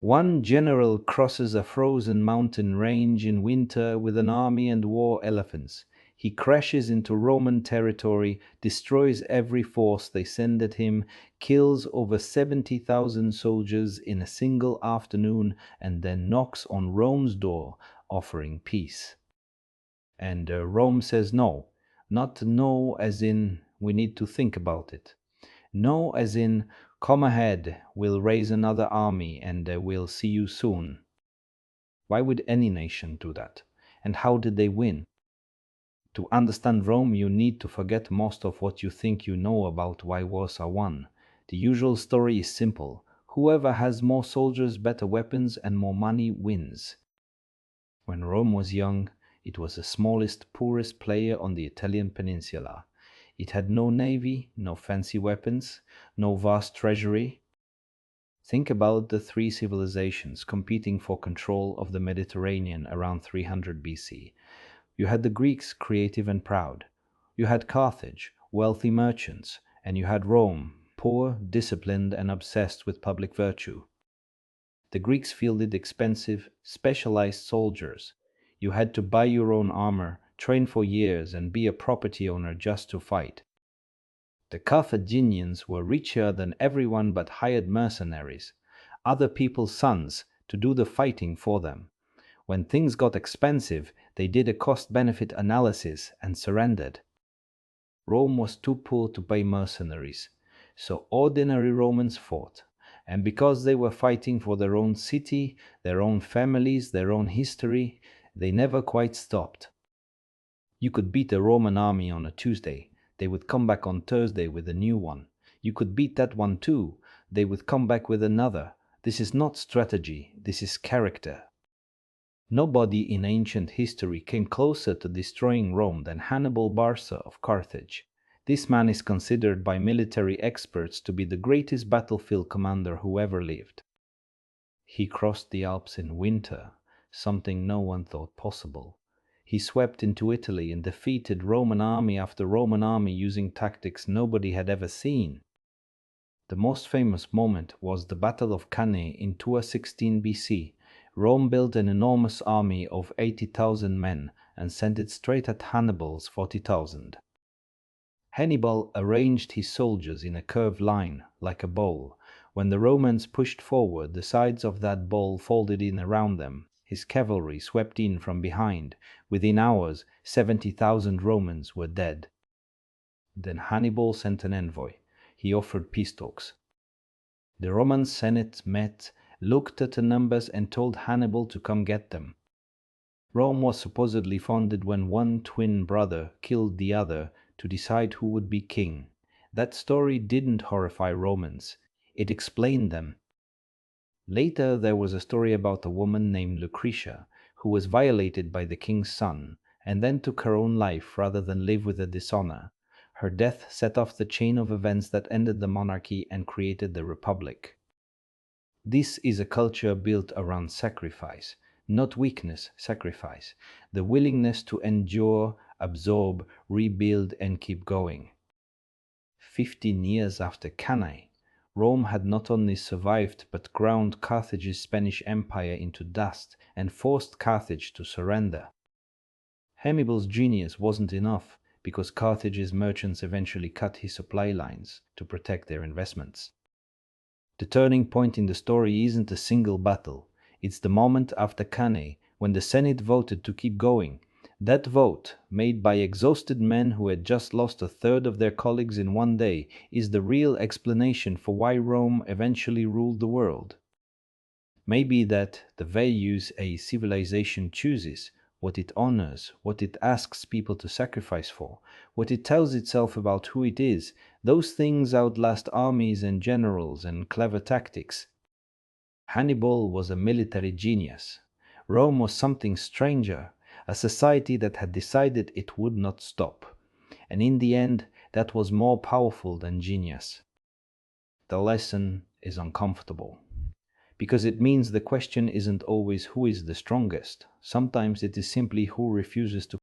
One general crosses a frozen mountain range in winter with an army and war elephants. He crashes into Roman territory, destroys every force they send at him, kills over 70,000 soldiers in a single afternoon, and then knocks on Rome's door, offering peace. And Rome says no. Not no as in we need to think about it. No as in come ahead, we'll raise another army and we'll see you soon. Why would any nation do that? And how did they win? To understand Rome, you need to forget most of what you think you know about why wars are won. The usual story is simple. Whoever has more soldiers, better weapons, and more money wins. When Rome was young, it was the smallest, poorest player on the Italian peninsula. It had no navy, no fancy weapons, no vast treasury. Think about the three civilizations competing for control of the Mediterranean around 300 BC. You had the Greeks, creative and proud. You had Carthage, wealthy merchants. And you had Rome, poor, disciplined, and obsessed with public virtue. The Greeks fielded expensive, specialized soldiers. You had to buy your own armor, train for years, and be a property owner just to fight. The Carthaginians were richer than everyone but hired mercenaries, other people's sons, to do the fighting for them. When things got expensive, they did a cost-benefit analysis and surrendered. Rome was too poor to pay mercenaries, so ordinary Romans fought. And because they were fighting for their own city, their own families, their own history, they never quite stopped. You could beat a Roman army on a Tuesday. They would come back on Thursday with a new one. You could beat that one too. They would come back with another. This is not strategy. This is character. Nobody in ancient history came closer to destroying Rome than Hannibal Barca of Carthage. This man is considered by military experts to be the greatest battlefield commander who ever lived. He crossed the Alps in winter, something no one thought possible. He swept into Italy and defeated Roman army after Roman army using tactics nobody had ever seen. The most famous moment was the Battle of Cannae in 216 BC. Rome built an enormous army of 80,000 men and sent it straight at Hannibal's 40,000. Hannibal arranged his soldiers in a curved line, like a bowl. When the Romans pushed forward, the sides of that bowl folded in around them. His cavalry swept in from behind. Within hours, 70,000 Romans were dead. Then Hannibal sent an envoy. He offered peace talks. The Roman Senate met, looked at the numbers, and told Hannibal to come get them. Rome was supposedly founded when one twin brother killed the other to decide who would be king. That story didn't horrify Romans. It explained them. Later, there was a story about a woman named Lucretia, who was violated by the king's son, and then took her own life rather than live with the dishonor. Her death set off the chain of events that ended the monarchy and created the republic. This is a culture built around sacrifice, not weakness, sacrifice, the willingness to endure, absorb, rebuild, and keep going. 15 years after Cannae, Rome had not only survived but ground Carthage's Spanish Empire into dust and forced Carthage to surrender. Hannibal's genius wasn't enough because Carthage's merchants eventually cut his supply lines to protect their investments. The turning point in the story isn't a single battle. It's the moment after Cannae when the Senate voted to keep going. That vote, made by exhausted men who had just lost a third of their colleagues in one day, is the real explanation for why Rome eventually ruled the world. Maybe that the values a civilization chooses, what it honors, what it asks people to sacrifice for, what it tells itself about who it is, those things outlast armies and generals and clever tactics. Hannibal was a military genius. Rome was something stranger, a society that had decided it would not stop. And in the end, that was more powerful than genius. The lesson is uncomfortable. Because it means the question isn't always who is the strongest. Sometimes it is simply who refuses to